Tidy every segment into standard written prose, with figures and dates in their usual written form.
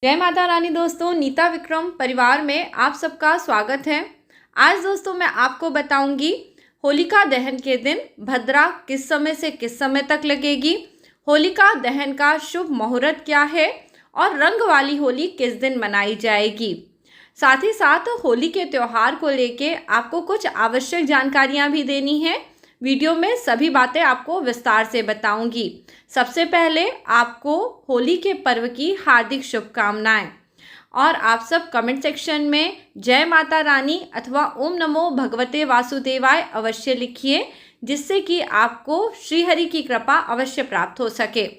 जय माता रानी दोस्तों, नीता विक्रम परिवार में आप सबका स्वागत है। आज दोस्तों मैं आपको बताऊंगी होलिका दहन के दिन भद्रा किस समय से किस समय तक लगेगी, होलिका दहन का शुभ मुहूर्त क्या है और रंग वाली होली किस दिन मनाई जाएगी। साथ ही साथ होली के त्यौहार को लेके आपको कुछ आवश्यक जानकारियां भी देनी है। वीडियो में सभी बातें आपको विस्तार से बताऊंगी। सबसे पहले आपको होली के पर्व की हार्दिक शुभकामनाएं और आप सब कमेंट सेक्शन में जय माता रानी अथवा ओम नमो भगवते वासुदेवाय अवश्य लिखिए, जिससे कि आपको श्रीहरि की कृपा अवश्य प्राप्त हो सके।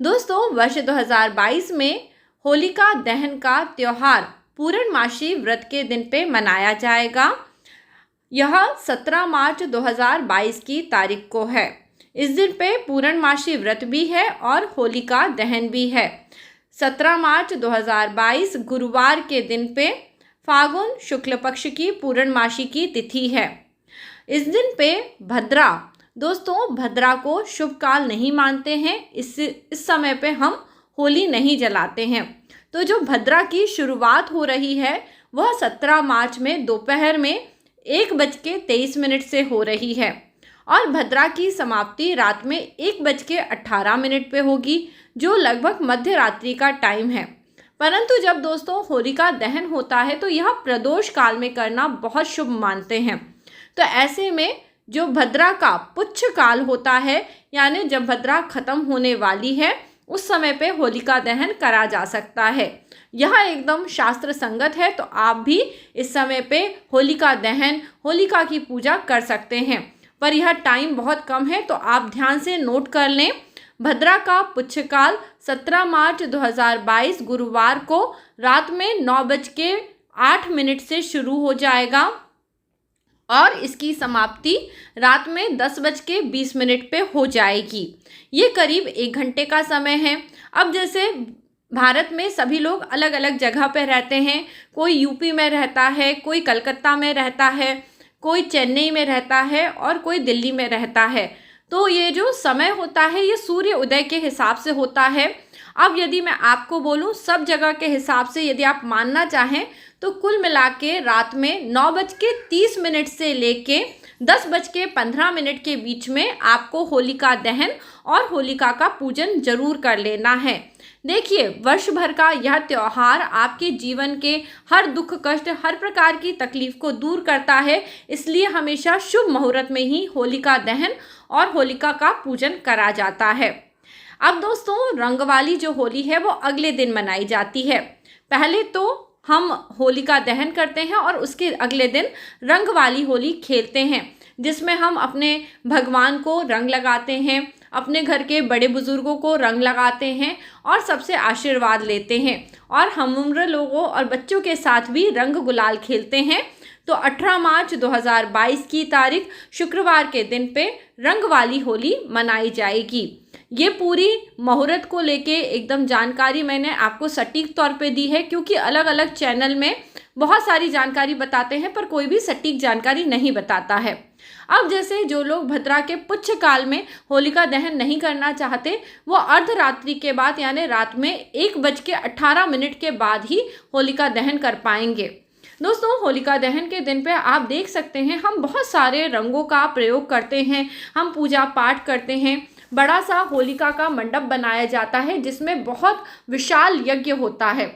दोस्तों, वर्ष 2022 में होलिका दहन का त्यौहार पूर्णमासी व्रत के दिन पे मनाया जाएगा। यह 17 मार्च 2022 की तारीख को है। इस दिन पे पूर्णमासी व्रत भी है और होलिका दहन भी है। 17 मार्च 2022 गुरुवार के दिन पे फागुन शुक्ल पक्ष की पूर्णमासी की तिथि है। इस दिन पे भद्रा, दोस्तों भद्रा को शुभ काल नहीं मानते हैं। इस समय पे हम होली नहीं जलाते हैं। तो जो भद्रा की शुरुआत हो रही है वह 17 मार्च में दोपहर में 1:23 से हो रही है और भद्रा की समाप्ति रात में 1:18 पे होगी, जो लगभग मध्य रात्रि का टाइम है। परंतु जब दोस्तों होलिका दहन होता है तो यह प्रदोष काल में करना बहुत शुभ मानते हैं। तो ऐसे में जो भद्रा का पुच्छ काल होता है, यानी जब भद्रा खत्म होने वाली है, उस समय पे होलिका दहन करा जा सकता है। यह एकदम शास्त्र संगत है। तो आप भी इस समय पे होलिका दहन, होलिका की पूजा कर सकते हैं, पर यह टाइम बहुत कम है, तो आप ध्यान से नोट कर लें। भद्रा का पुच्छकाल 17 मार्च 2022 गुरुवार को रात में 9:08 से शुरू हो जाएगा और इसकी समाप्ति रात में 10:20 पे हो जाएगी। ये करीब 1 घंटे का समय है। अब जैसे भारत में सभी लोग अलग अलग जगह पे रहते हैं। कोई यूपी में रहता है, कोई कलकत्ता में रहता है, कोई चेन्नई में रहता है और कोई दिल्ली में रहता है। तो ये जो समय होता है ये सूर्य उदय के हिसाब से होता है। अब यदि मैं आपको बोलूँ सब जगह के हिसाब से यदि आप मानना चाहें तो कुल मिला के रात में 9:30 से लेके 10:15 के बीच में आपको होलिका दहन और होलिका का पूजन जरूर कर लेना है। देखिए, वर्ष भर का यह त्यौहार आपके जीवन के हर दुख कष्ट, हर प्रकार की तकलीफ को दूर करता है। इसलिए हमेशा शुभ मुहूर्त में ही होलिका दहन और होलिका का पूजन करा जाता है। अब दोस्तों रंग वाली जो होली है वो अगले दिन मनाई जाती है। पहले तो हम होलिका दहन करते हैं और उसके अगले दिन रंग वाली होली खेलते हैं, जिसमें हम अपने भगवान को रंग लगाते हैं, अपने घर के बड़े बुजुर्गों को रंग लगाते हैं और सबसे आशीर्वाद लेते हैं और हम उम्र लोगों और बच्चों के साथ भी रंग गुलाल खेलते हैं। तो 18 मार्च 2022 की तारीख शुक्रवार के दिन पे रंग वाली होली मनाई जाएगी। ये पूरी मुहूर्त को लेके एकदम जानकारी मैंने आपको सटीक तौर पे दी है, क्योंकि अलग अलग चैनल में बहुत सारी जानकारी बताते हैं पर कोई भी सटीक जानकारी नहीं बताता है। अब जैसे जो लोग भद्रा के पुच्छ काल में होलिका दहन नहीं करना चाहते, वो अर्धरात्रि के बाद यानी रात में 1:18 के बाद ही होलिका दहन कर पाएंगे। दोस्तों होलिका दहन के दिन पे आप देख सकते हैं हम बहुत सारे रंगों का प्रयोग करते हैं, हम पूजा पाठ करते हैं। बड़ा सा होलिका का मंडप बनाया जाता है जिसमें बहुत विशाल यज्ञ होता है।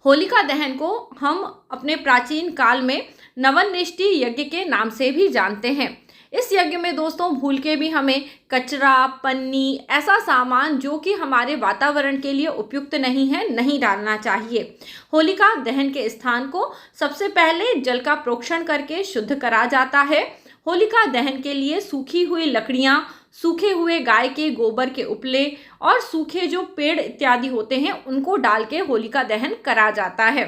होलिका दहन को हम अपने प्राचीन काल में नवन्नेष्टि यज्ञ के नाम से भी जानते हैं। इस यज्ञ में दोस्तों भूल के भी हमें कचरा, पन्नी, ऐसा सामान जो कि हमारे वातावरण के लिए उपयुक्त नहीं है, नहीं डालना चाहिए। होलिका दहन के स्थान को सबसे पहले जल का प्रोक्षण करके शुद्ध करा जाता है। होलिका दहन के लिए सूखी हुई लकड़ियाँ, सूखे हुए गाय के गोबर के उपले और सूखे जो पेड़ इत्यादि होते हैं उनको डाल के होलिका दहन करा जाता है।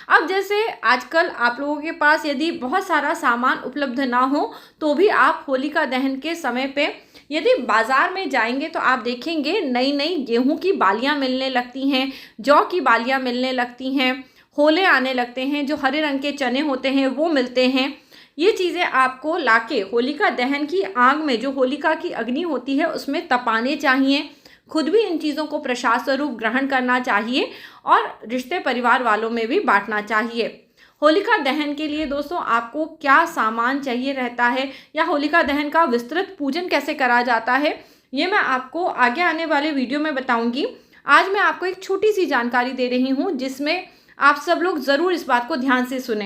अब जैसे आजकल आप लोगों के पास यदि बहुत सारा सामान उपलब्ध ना हो तो भी आप होलिका दहन के समय पे यदि बाज़ार में जाएंगे तो आप देखेंगे नई नई गेहूं की बालियां मिलने लगती हैं, जौ की बालियां मिलने लगती हैं, होले आने लगते हैं, जो हरे रंग के चने होते हैं वो मिलते हैं। ये चीज़ें आपको लाके होलिका दहन की आग में, जो होलिका की अग्नि होती है उसमें तपाने चाहिए। खुद भी इन चीज़ों को प्रसाद स्वरूप ग्रहण करना चाहिए और रिश्ते परिवार वालों में भी बांटना चाहिए। होलिका दहन के लिए दोस्तों आपको क्या सामान चाहिए रहता है या होलिका दहन का विस्तृत पूजन कैसे करा जाता है, ये मैं आपको आगे आने वाले वीडियो में बताऊंगी। आज मैं आपको एक छोटी सी जानकारी दे रही हूँ जिसमें आप सब लोग ज़रूर इस बात को ध्यान से सुने।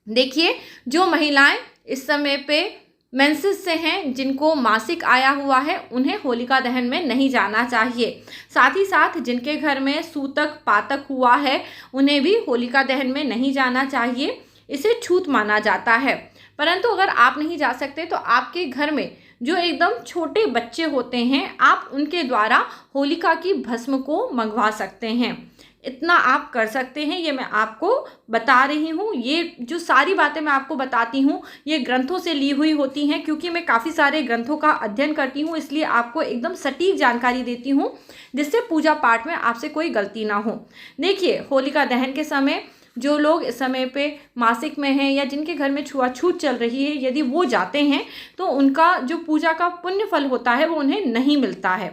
देखिए, जो महिलाएं इस समय पे मेंसेस से हैं, जिनको मासिक आया हुआ है, उन्हें होलिका दहन में नहीं जाना चाहिए। साथ ही साथ जिनके घर में सूतक पातक हुआ है, उन्हें भी होलिका दहन में नहीं जाना चाहिए। इसे छूत माना जाता है। परंतु अगर आप नहीं जा सकते तो आपके घर में जो एकदम छोटे बच्चे होते हैं, आप उनके द्वारा होलिका की भस्म को मंगवा सकते हैं। इतना आप कर सकते हैं, ये मैं आपको बता रही हूँ। ये जो सारी बातें मैं आपको बताती हूँ ये ग्रंथों से ली हुई होती हैं, क्योंकि मैं काफ़ी सारे ग्रंथों का अध्ययन करती हूँ, इसलिए आपको एकदम सटीक जानकारी देती हूँ जिससे पूजा पाठ में आपसे कोई गलती ना हो। देखिए, होलिका दहन के समय जो लोग इस समय पे मासिक में हैं या जिनके घर में छुआछूत चल रही है, यदि वो जाते हैं तो उनका जो पूजा का पुण्य फल होता है वो उन्हें नहीं मिलता है।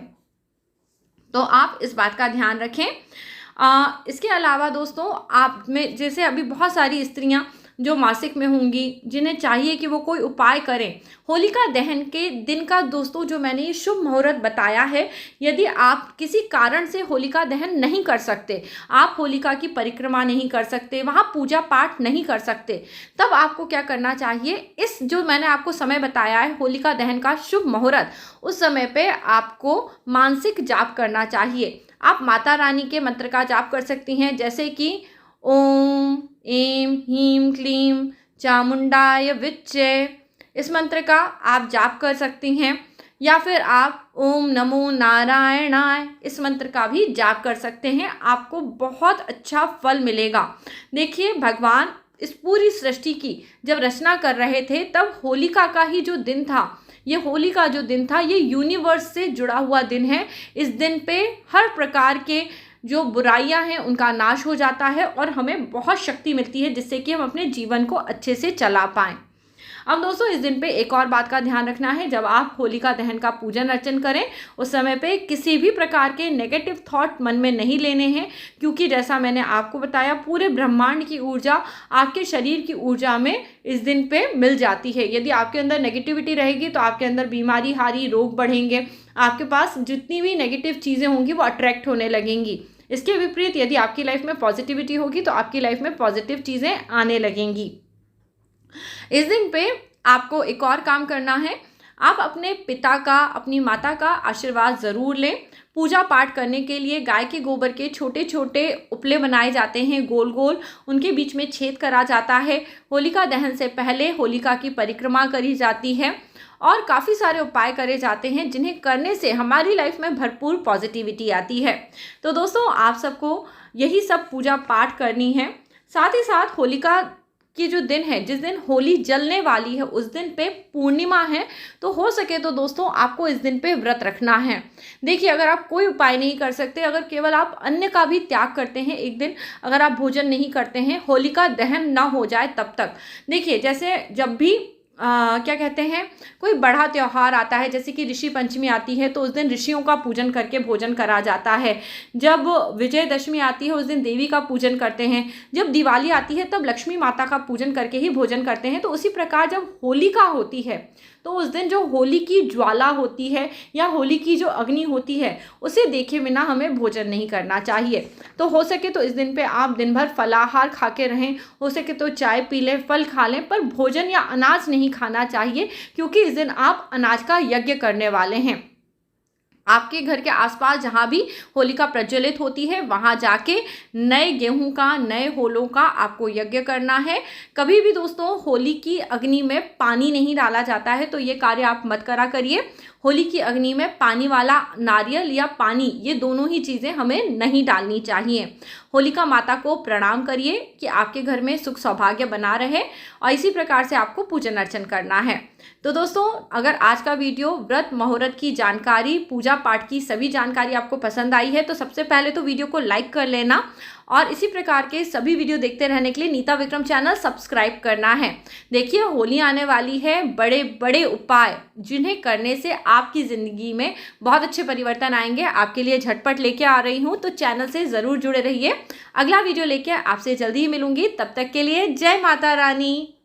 तो आप इस बात का ध्यान रखें। इसके अलावा दोस्तों, आप में जैसे अभी बहुत सारी स्त्रियां जो मासिक में होंगी, जिन्हें चाहिए कि वो कोई उपाय करें होलिका दहन के दिन का। दोस्तों, जो मैंने ये शुभ मुहूर्त बताया है, यदि आप किसी कारण से होलिका दहन नहीं कर सकते, आप होलिका की परिक्रमा नहीं कर सकते, वहाँ पूजा पाठ नहीं कर सकते, तब आपको क्या करना चाहिए, इस जो मैंने आपको समय बताया है होलिका दहन का शुभ मुहूर्त, उस समय पे आपको मानसिक जाप करना चाहिए। आप माता रानी के मंत्र का जाप कर सकती हैं, जैसे कि ओम ऐं ह्रीं क्लीं चामुंडाय विच्चे, इस मंत्र का आप जाप कर सकती हैं। या फिर आप ओम नमो नारायणाय, इस मंत्र का भी जाप कर सकते हैं। आपको बहुत अच्छा फल मिलेगा। देखिए, भगवान इस पूरी सृष्टि की जब रचना कर रहे थे, तब होलिका का ही जो दिन था, ये होली का जो दिन था, ये यूनिवर्स से जुड़ा हुआ दिन है। इस दिन पे हर प्रकार के जो बुराइयां हैं उनका नाश हो जाता है और हमें बहुत शक्ति मिलती है, जिससे कि हम अपने जीवन को अच्छे से चला पाएं। अब दोस्तों, इस दिन पे एक और बात का ध्यान रखना है, जब आप होलिका दहन का पूजन अर्चन करें उस समय पे किसी भी प्रकार के नेगेटिव थॉट मन में नहीं लेने हैं, क्योंकि जैसा मैंने आपको बताया, पूरे ब्रह्मांड की ऊर्जा आपके शरीर की ऊर्जा में इस दिन पे मिल जाती है। यदि आपके अंदर नेगेटिविटी रहेगी तो आपके अंदर बीमारी हारी रोग बढ़ेंगे, आपके पास जितनी भी नेगेटिव चीज़ें होंगी वो अट्रैक्ट होने लगेंगी। इसके विपरीत यदि आपकी लाइफ में पॉजिटिविटी होगी तो आपकी लाइफ में पॉजिटिव चीज़ें आने लगेंगी। इस दिन पे आपको एक और काम करना है, आप अपने पिता का, अपनी माता का आशीर्वाद ज़रूर लें। पूजा पाठ करने के लिए गाय के गोबर के छोटे छोटे उपले बनाए जाते हैं, गोल गोल, उनके बीच में छेद करा जाता है। होलिका दहन से पहले होलिका की परिक्रमा करी जाती है और काफ़ी सारे उपाय करे जाते हैं, जिन्हें करने से हमारी लाइफ में भरपूर पॉजिटिविटी आती है। तो दोस्तों, आप सबको यही सब पूजा पाठ करनी है। साथ ही साथ होलिका की जो दिन है, जिस दिन होली जलने वाली है, उस दिन पे पूर्णिमा है, तो हो सके तो दोस्तों आपको इस दिन पे व्रत रखना है। देखिए, अगर आप कोई उपाय नहीं कर सकते, अगर केवल आप अन्न का भी त्याग करते हैं, एक दिन अगर आप भोजन नहीं करते हैं, होलिका दहन ना हो जाए तब तक। देखिए, जैसे जब भी क्या कहते हैं, कोई बड़ा त्यौहार आता है, जैसे कि ऋषि पंचमी आती है, तो उस दिन ऋषियों का पूजन करके भोजन करा जाता है। जब विजयदशमी आती है, उस दिन देवी का पूजन करते हैं। जब दिवाली आती है, तब लक्ष्मी माता का पूजन करके ही भोजन करते हैं। तो उसी प्रकार जब होलिका होती है, तो उस दिन जो होली की ज्वाला होती है या होली की जो अग्नि होती है, उसे देखे बिना हमें भोजन नहीं करना चाहिए। तो हो सके तो इस दिन पे आप दिन भर फलाहार खा के रहें, हो सके तो चाय पी लें, फल खा लें, पर भोजन या अनाज नहीं खाना चाहिए, क्योंकि इस दिन आप अनाज का यज्ञ करने वाले हैं। आपके घर के आसपास जहाँ भी होलिका प्रज्वलित होती है, वहाँ जाके नए गेहूं का, नए होलों का आपको यज्ञ करना है। कभी भी दोस्तों होली की अग्नि में पानी नहीं डाला जाता है, तो ये कार्य आप मत करा करिए। होली की अग्नि में पानी वाला नारियल या पानी, ये दोनों ही चीज़ें हमें नहीं डालनी चाहिए। होलिका माता को प्रणाम करिए कि आपके घर में सुख सौभाग्य बना रहे, और इसी प्रकार से आपको पूजन अर्चन करना है। तो दोस्तों, अगर आज का वीडियो व्रत मुहूर्त की जानकारी, पूजा पाठ की सभी जानकारी आपको पसंद आई है तो सबसे पहले तो वीडियो को लाइक कर लेना और इसी प्रकार के सभी वीडियो देखते रहने के लिए नीता विक्रम चैनल सब्सक्राइब करना है। देखिए, होली आने वाली है, बड़े बड़े उपाय जिन्हें करने से आपकी ज़िंदगी में बहुत अच्छे परिवर्तन आएंगे, आपके लिए झटपट लेके आ रही हूँ, तो चैनल से ज़रूर जुड़े रहिए। अगला वीडियो लेके आपसे जल्दी ही मिलूंगी, तब तक के लिए जय माता रानी।